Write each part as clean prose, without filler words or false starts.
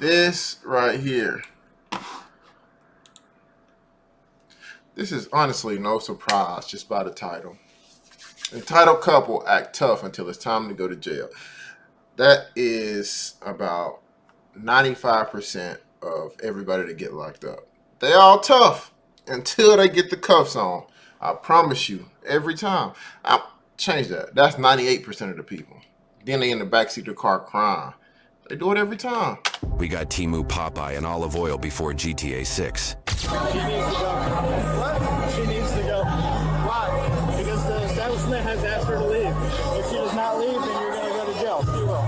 This right here. This is honestly no surprise just by the title. Entitled couple act tough until it's time to go to jail. That is about 95% of everybody that get locked up. They all tough until they get the cuffs on. I promise you, every time. I change that. That's 98% of the people. Then they in the backseat of the car crying. They do it every time. We got Timu Popeye and olive oil before GTA 6. She needs to go. What? She needs to go. Why? Because the establishment has asked her to leave. If she does not leave, then you're going to go to jail. She will.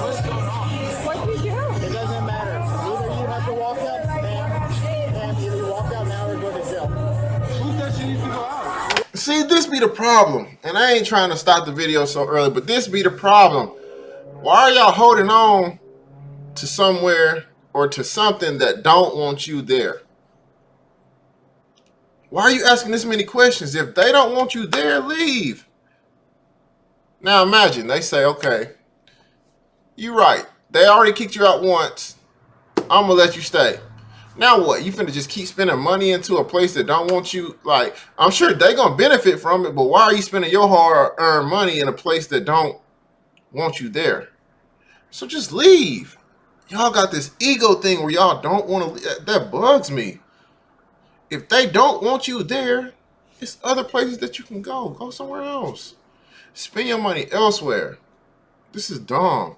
What's going on? What did you do? It doesn't matter. Either you have to walk out, ma'am, either you walk out now or go to jail. Who said she needs to go out? See, this be the problem. And I ain't trying to stop the video so early, but this be the problem. Why are y'all holding on to somewhere or to something that don't want you there? Why are you asking this many questions? If they don't want you there, leave. Now imagine they say, okay, you're right. They already kicked you out once. I'm gonna let you stay. Now what? You finna just keep spending money into a place that don't want you? Like, I'm sure they gonna benefit from it, but why are you spending your hard-earned money in a place that don't want you there? So just leave. Y'all got this ego thing where y'all don't want to. That bugs me. If they don't want you there, it's other places that you can go. Go somewhere else. Spend your money elsewhere. This is dumb.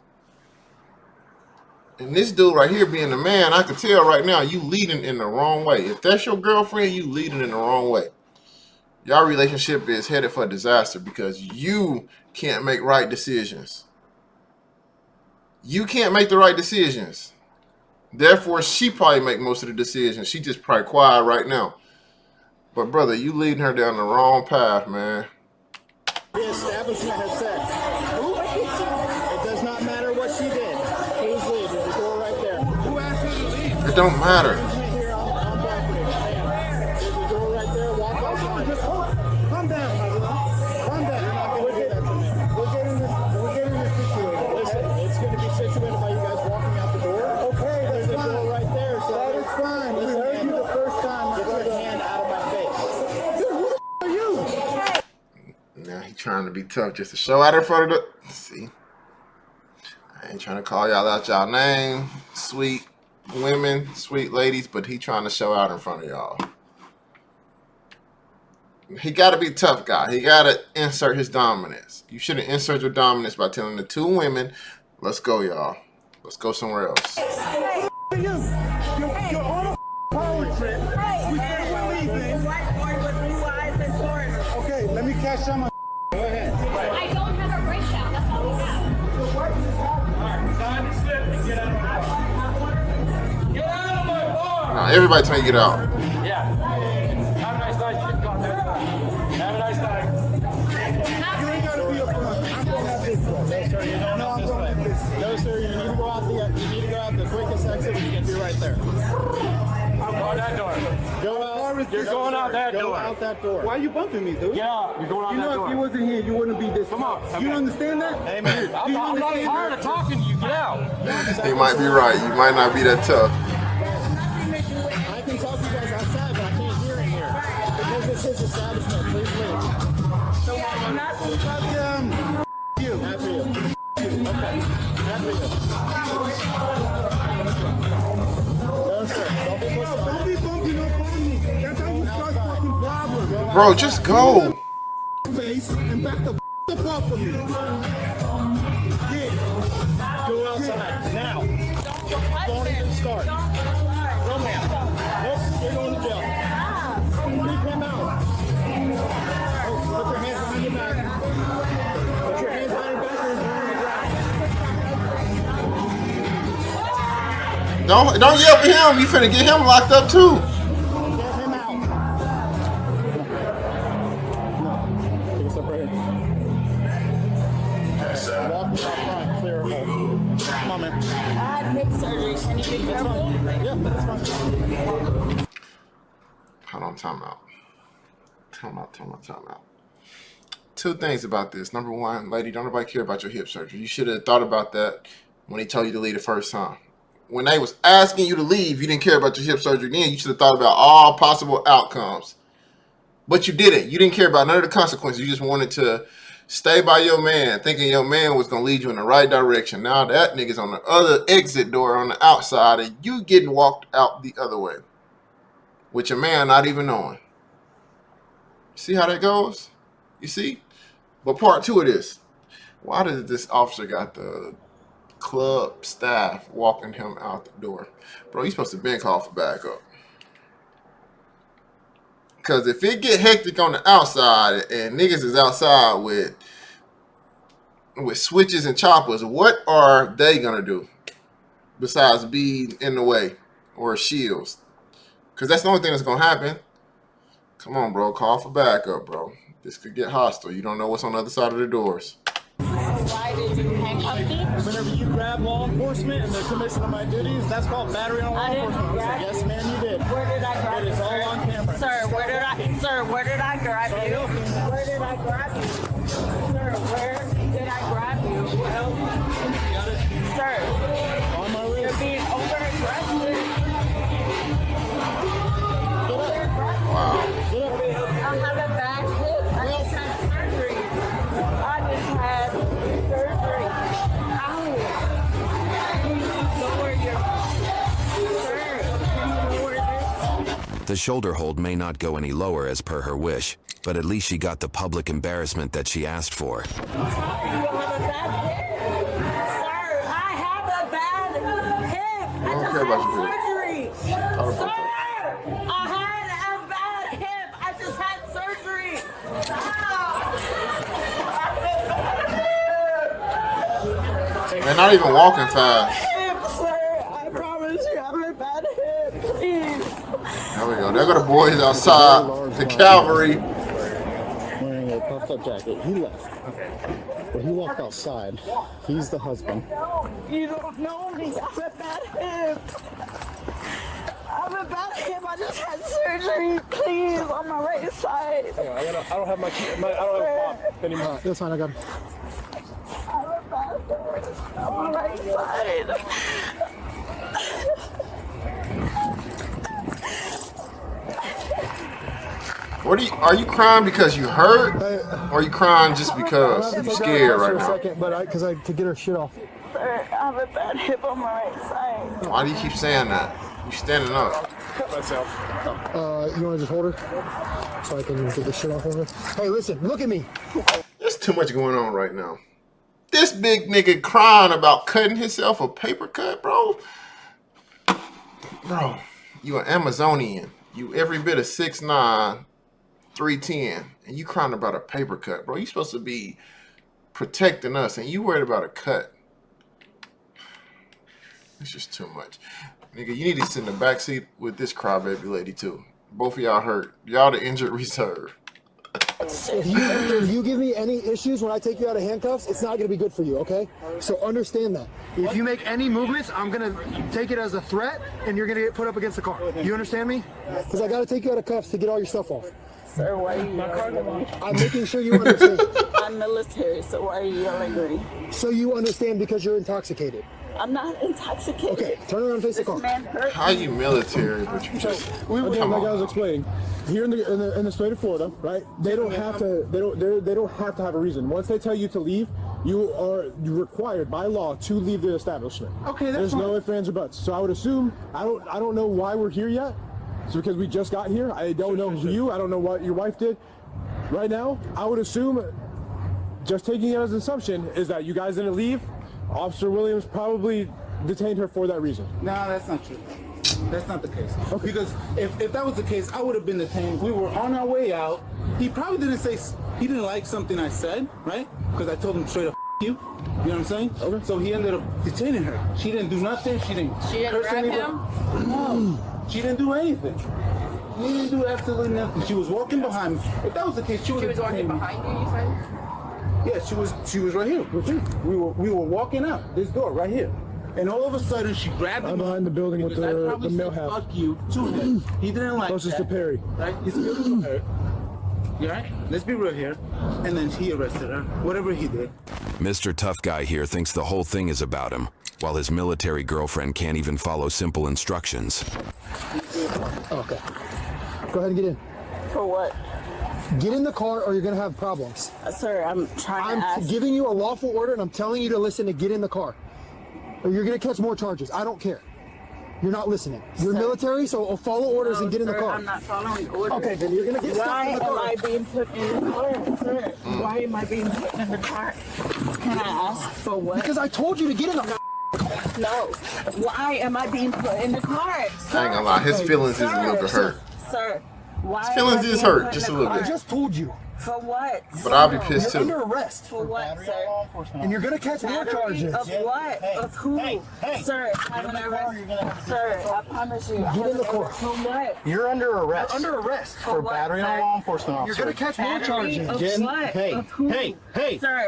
And this dude right here being the man, I can tell right now you leading in the wrong way. If that's your girlfriend, you leading in the wrong way. Y'all relationship is headed for disaster because you can't make right decisions. You can't make the right decisions. Therefore, she probably make most of the decisions. She just probably quiet right now. But brother, you leading her down the wrong path, man. The establishment has said, it does not matter what she did. Please leave. There's a door right there. Who asked her to leave? It don't matter. Here on property. There's a door right there. Walk outside. Just hold it. Calm down, calm down. We're getting this situated. Listen, it's going to be situated by you guys walking out the door. Okay, there's a door right there. So that is fine. We heard you the first time. Get your hand out of my face. Dude, who the are you? Now he trying to be tough just to show out in front of the. See, I ain't trying to call y'all out y'all name, sweet women, sweet ladies, but he trying to show out in front of y'all. He got to be a tough guy. He got to insert his dominance. You shouldn't insert your dominance by telling the two women, let's go, y'all. Let's go somewhere else. Hey, you're on a power trip. We said we're leaving. Okay, let me catch on my. Go ahead. I don't have a breakdown. That's all we have. Alright, time to slip and get out of my bar. Get out of my bar! Now, everybody tell you to get out. Yeah. Have a nice night. Have a nice night. You ain't gotta be up front. I'm going out this way. No, sir, you don't know this way. No, sir, you need to go out the quickest exit. You can be right there. I'm going that door. Go out. You're going out that door. Go out that door. Why are you bumping me, dude? Get out. You're going out that door. If you wasn't here, you wouldn't be this. Come on. You understand that? Hey, man. I'm not tired of talking to you. Get out. He might be right. You might not be that tough. I can talk to you guys outside, but I can't hear in here. Because it's his establishment. Please leave. So I'm not going to talk to him. You. After you. Okay. After you. No, sir. Don't be pushed off. Don't be bumping up on me. That's how you start fucking problems. Bro, just go. Face and back the f up from me. Yeah. Go outside. Now. Don't even start. Go, ma'am. Nope. You're going to jail. Leave him out. Oh, put your hands behind your back. Put your hands behind your back and you're on the ground. Don't yell for him. You finna get him locked up too. Get him out. No. Take a step right here. Walk out front. Clear a hole. Come on, man. I had hip surgery. Can you be careful? Yeah, that's fine. Hold on, time out. Time out. Two things about this. Number one, lady, don't nobody care about your hip surgery. You should have thought about that when he told you to leave the first time. when they was asking you to leave, you didn't care about your hip surgery then. You should have thought about all possible outcomes. But you didn't. You didn't care about none of the consequences. You just wanted to stay by your man, thinking your man was going to lead you in the right direction. Now that nigga's on the other exit door on the outside, and you getting walked out the other way. With your man not even knowing. See how that goes? You see? But part 2 of this. Why did this officer got the club staff walking him out the door? Bro, you supposed to been called for backup. Because if it get hectic on the outside and niggas is outside with switches and choppers, what are they going to do besides be in the way or shields? Because that's the only thing that's going to happen. Come on, bro. Call for backup, bro. This could get hostile. You don't know what's on the other side of the doors. Why did you handcuff me? Whenever you grab law enforcement in the commission of my duties, that's called battery on law enforcement. Yes, ma'am, you did. Where did I grab It you? is all on camera. Sir, where did I grab you? Where did I grab you? Sir, where did I grab you? Sir, On my way. you're being over-aggressive. Wow. I have a bad hip. I just had surgery. Ow. Can you lower your... Sir, can you lower this? The shoulder hold may not go any lower as per her wish, but at least she got the public embarrassment that she asked for. You have a bad hip. Sir, I have a bad hip. I don't just care about had your hip. surgery. about Sir, that. I had a bad hip. I just had surgery. They're not even walking fast. Hip, sir. I promise you, I have a bad hip. Please. There we go. There go the boys outside. The cavalry. Wearing a puffed up jacket. He left. But he walked outside. He's the husband. You don't know me. I have a bad hip. I have a bad hip. I just had surgery. Please, on my right side. I don't have my I don't have a fob anymore. That's fine, I got it. I have a bad hip. On my right side. What are you crying because you hurt? Or are you crying just because you're scared right now? Because I could get her shit off. Sir, I have a bad hip on my right side. Why do you keep saying that? You standing up. Cut myself. You want to just hold her? So I can get the shit off of her? Hey, listen, look at me. There's too much going on right now. This big nigga crying about cutting himself a paper cut, bro. Bro, you an Amazonian. You every bit of 6'9", 310, and you crying about a paper cut, bro. You supposed to be protecting us, and you worried about a cut. It's just too much. Nigga, you need to sit in the back seat with this crybaby lady, too. Both of y'all hurt. Y'all the injured reserve. If you give me any issues when I take you out of handcuffs, it's not going to be good for you, okay? So understand that. If you make any movements, I'm going to take it as a threat, and you're going to get put up against the car. You understand me? Because I got to take you out of cuffs to get all your stuff off. Sir, why are you yelling at me? I'm making sure you understand. I'm military, so why are you yelling at me? So you understand because you're intoxicated. I'm not intoxicated. Okay, turn around and face the This car. man hurt How you military, but you just... Again, like I was on. explaining, here in the state of Florida, right? They don't have to. They don't have to have a reason. Once they tell you to leave, you're required by law to leave the establishment. Okay, that's There's fine. no ifs, ands, or buts. So I would assume I don't know why we're here yet. It's because we just got here. I don't know you. I don't know what your wife did. Right now, I would assume, just taking it as an assumption, is that you guys didn't leave. Officer Williams probably detained her for that reason. No, that's not true. That's not the case. Okay. Because if that was the case, I would have been detained. We were on our way out. He probably didn't say, he didn't like something I said, right? Because I told him straight up, you. You know what I'm saying? Okay. So he ended up detaining her. She didn't do nothing. She didn't curse grab anybody. him? No. She didn't do anything. She didn't do absolutely nothing. She was walking behind me. If that was the case, she would have detained me. behind you, you said? Yeah, she was right here with me. We were walking out this door right here, and all of a sudden she grabbed I'm me behind the building with because I the probably male said, half. Fuck you to him. He didn't like Closest that. to Perry. Right? His feelings were hurt. You right? Let's be real here. And then he arrested her. Whatever he did. Mr. Tough Guy here thinks the whole thing is about him, while his military girlfriend can't even follow simple instructions. Okay. Go ahead and get in. For what? Get in the car or you're going to have problems. Sir, I'm trying to ask. I'm giving you a lawful order and I'm telling you to listen to get in the car. Or you're going to catch more charges. I don't care. You're not listening. You're military, so follow orders and get in the car. I'm not following orders. Okay, then you're going to get stuck in the car. Why am I being put in the car, sir? Why am I being put in the car? Can I ask for what? Because I told you to get in the No. Why am I being put in the car? Sir? I ain't gonna lie, his feelings is a little bit hurt. Sir, why? His feelings is hurt, just a little I bit. just told you. For what? But I'll be pissed You're too. under arrest. For what, sir? And you're going to catch more charges. Of what? Of who? Sir, I'm an arrest. Sir, I promise you. Get in the car. For what? You're under arrest. You're under arrest. For what, battery on a sir? law enforcement officer. You're going to catch more charges. Of Get in- what? hey, Of who? hey. Sir,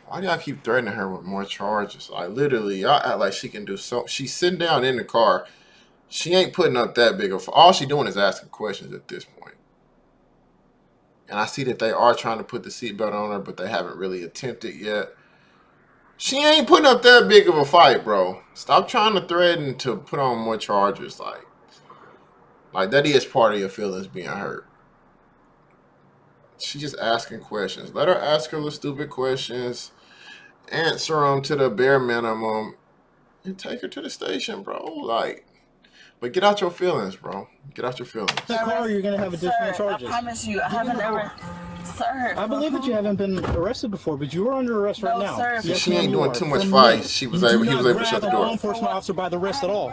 Why do y'all keep threatening her with more charges? Like, literally, y'all act like she can do so. She's sitting down in the car. She ain't putting up that big of. All she doing is asking questions at this point. And I see that they are trying to put the seatbelt on her, but they haven't really attempted yet. She ain't putting up that big of a fight, bro. Stop trying to threaten to put on more charges. Like that is part of your feelings being hurt. She's just asking questions. Let her ask her little stupid questions. Answer them to the bare minimum. And take her to the station, bro. Like, but get out your feelings, bro. Get out your feelings. The car, you're going to have additional sir, charges. I promise you, I haven't ever. Sir. I believe that you haven't been arrested before, but you are under arrest right now. Sir. Yes, She ma'am, ain't you doing are. too much From fight. me. He You was do able not to grab shut the a law door. enforcement officer by the wrist at all.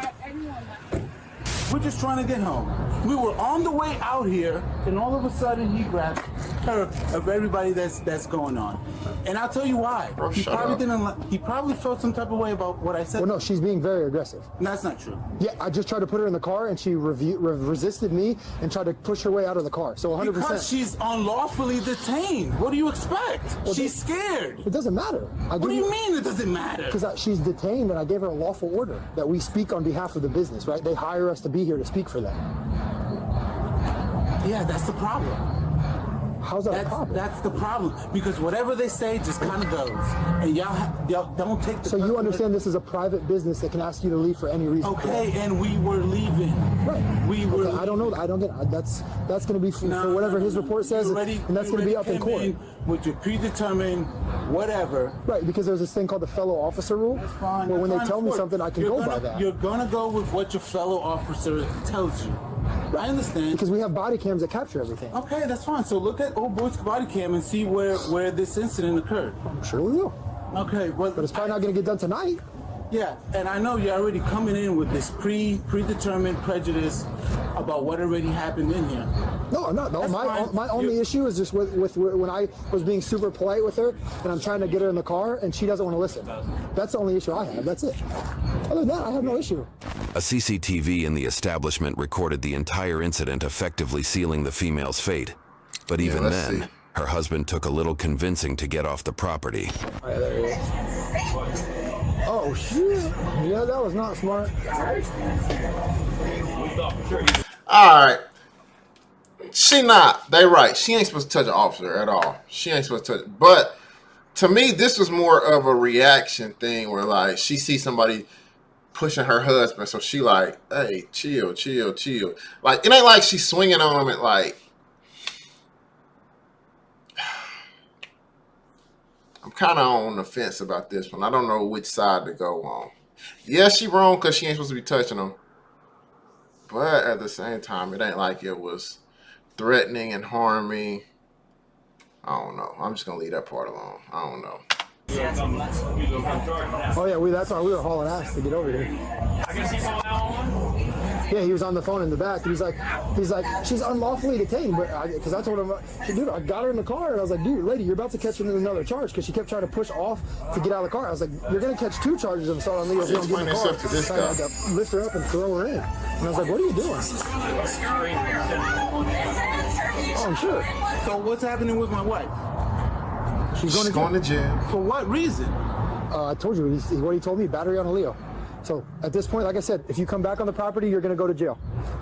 We're just trying to get home. We were on the way out here, and all of a sudden he grabbed her of everybody that's going on. And I'll tell you why. Bro, He shut probably up. didn't. He probably felt some type of way about what I said. Well, no, she's being very aggressive. That's not true. Yeah, I just tried to put her in the car, and she resisted me and tried to push her way out of the car. So 100%. Because she's unlawfully detained. What do you expect? Well, She's scared. It doesn't matter. What do you mean it doesn't matter? Because she's detained, and I gave her a lawful order that we speak on behalf of the business, right? They hire us to be here to speak for them. Yeah, that's the problem. How's that a problem? That's the problem. Because whatever they say just kind of goes. And y'all don't take the... So you understand this is a private business that can ask you to leave for any reason. Okay, and we were leaving. Right. We were... Okay, I don't know. I don't get it. That's going to be for whatever his report says, and that's going to be up in court. With your predetermined whatever. Right, because there's this thing called the fellow officer rule, Fine, where when they fine, tell of me course. something, I can go by that. You're gonna go with what your fellow officer tells you. I understand. Because we have body cams that capture everything. Okay, that's fine. So look at Old Boy's body cam and see where this incident occurred. Sure we will. Okay, well, But it's probably not going to get done tonight. yeah, and I know you're already coming in with this predetermined prejudice about what already happened in here. No, I'm not. No, That's fine. my only issue is just with when I was being super polite with her, and I'm trying to get her in the car, and she doesn't want to listen. That's the only issue I have. That's it. Other than that, I have no issue. A CCTV in the establishment recorded the entire incident, effectively sealing the female's fate. But even let's then, see. her husband took a little convincing to get off the property. Oh shit! Yeah, that was not smart. All right. She not. They right. She ain't supposed to touch an officer at all. She ain't supposed to touch. But to me, this was more of a reaction thing where like she sees somebody pushing her husband, so she like, hey, chill, chill, chill. Like it ain't like she's swinging on him and like. I'm kind of on the fence about this one. I don't know which side to go on. Yeah, she wrong because she ain't supposed to be touching him. But at the same time, it ain't like it was threatening and harming. I don't know. I'm just going to leave that part alone. I don't know. Oh yeah, that's why we were hauling ass to get over here. Yeah, he was on the phone in the back. He's like, she's unlawfully detained. But because I told him, dude, I got her in the car, and I was like, dude, lady, you're about to catch another charge because she kept trying to push off to get out of the car. I was like, you're gonna catch 2 charges of assault on Leo if you don't get in the car. Explain yourself to this So I had guy. to lift her up and throw her in. And I was like, what are you doing? Oh, I'm sure. So what's happening with my wife? She's She's going to jail. For what reason? I told you what he told me, battery on a Leo. So at this point, like I said, if you come back on the property, you're going to go to jail.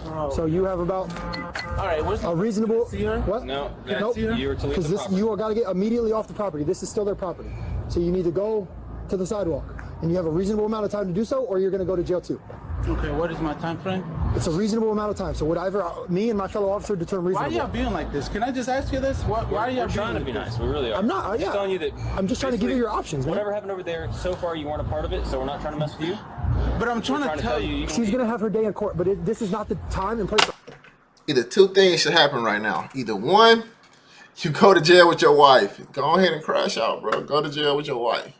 Oh. So you have about All right, where's a reasonable... See her? What? No, Nope. you were to leave Because the this, property. you got to get immediately off the property. This is still their property. So you need to go to the sidewalk, and you have a reasonable amount of time to do so, or you're going to go to jail too. Okay, what is my time frame? It's a reasonable amount of time. So whatever me and my fellow officer determine reasonable. Why are y'all being like this? Can I just ask you this? Why are y'all trying to be nice? We really are. I'm not. I'm just telling you that. I'm just trying to give you your options, man. Whatever happened over there, so far you weren't a part of it, so we're not trying to mess with you. But I'm trying to tell you. She's going to have her day in court, but this is not the time and place. Either two things should happen right now. Either one, you go to jail with your wife. Go ahead and crash out, bro. Go to jail with your wife.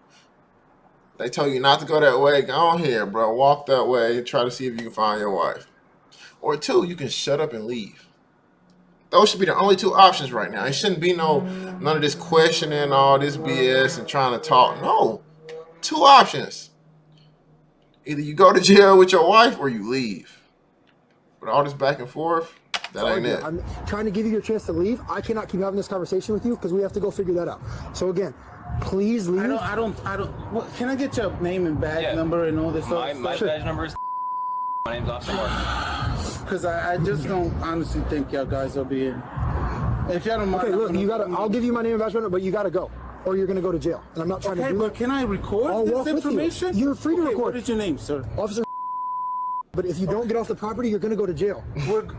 They tell you not to go that way. Go ahead, bro. Walk that way. Try to see if you can find your wife. Or two, you can shut up and leave. Those should be the only two options right now. It shouldn't be none of this questioning, all this BS and trying to talk. No. Two options. Either you go to jail with your wife or you leave. But all this back and forth, that ain't it. I'm trying to give you your chance to leave. I cannot keep having this conversation with you because we have to go figure that out. So again, please leave. I don't. What, can I get your name and badge number and all this stuff? My badge number is. My name's Officer Mark. Because I just don't honestly think y'all guys will be in. If y'all don't mind. Okay, look, you gotta. I'll give you my name and badge number, but you gotta go, or you're gonna go to jail. And I'm not trying to do but can I record this information? You're free to record. What is your name, sir? Officer. But if you don't get off the property, you're going to go to jail.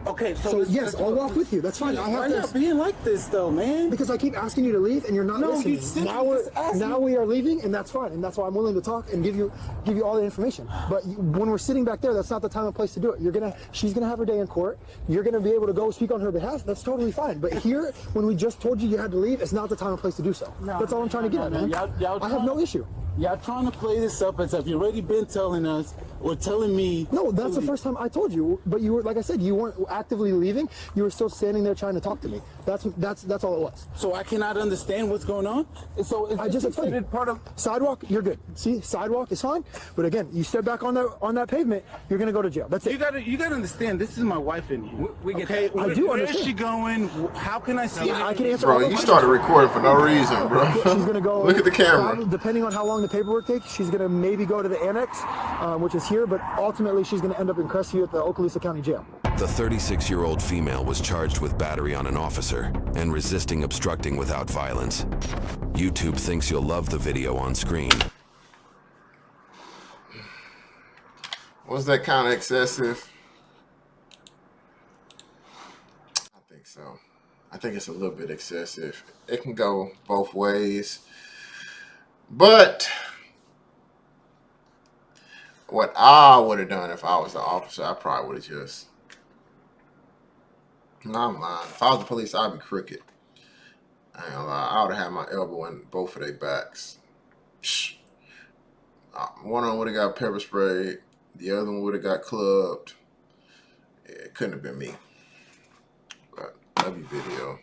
Okay, so yes, I'll walk with you. That's fine. Why are you being like this, though, man? Because I keep asking you to leave, and you're not listening. Now we are leaving, and that's fine. And that's why I'm willing to talk and give you all the information. But when we're sitting back there, that's not the time and place to do it. She's gonna have her day in court. You're gonna be able to go speak on her behalf. That's totally fine. But here, when we just told you had to leave, it's not the time and place to do so. That's all I'm trying to get at, man. I have no issue. Y'all trying to play this up as if you've already been telling us or telling me. No, that's the first time I told you. But you were, like I said, you weren't actively leaving. You were still standing there trying to talk to me. That's all it was. So I cannot understand what's going on. So I just explained. Part of sidewalk, you're good. See, sidewalk is fine. But again, you step back on that pavement, you're gonna go to jail. That's it. You gotta understand. This is my wife in here. We get okay. I do understand. Where is she going? How can I see? I can answer. Bro, you started recording for no reason, bro. She's gonna go. Look at the camera. Depending on how long the paperwork takes, she's gonna maybe go to the annex, which is here. But ultimately, she's gonna end up in Crestview at the Okaloosa County Jail. The 36-year-old female was charged with battery on an officer and resisting obstructing without violence. YouTube thinks you'll love the video on screen. Was that kind of excessive? I think so. I think it's a little bit excessive. It can go both ways. But what I would have done if I was the officer, I probably would have just... No, I'm lying. If I was the police, I'd be crooked. I ain't gonna lie. I would have had my elbow in both of their backs. One of them would have got pepper sprayed. The other one would have got clubbed. It couldn't have been me. But that'd be video.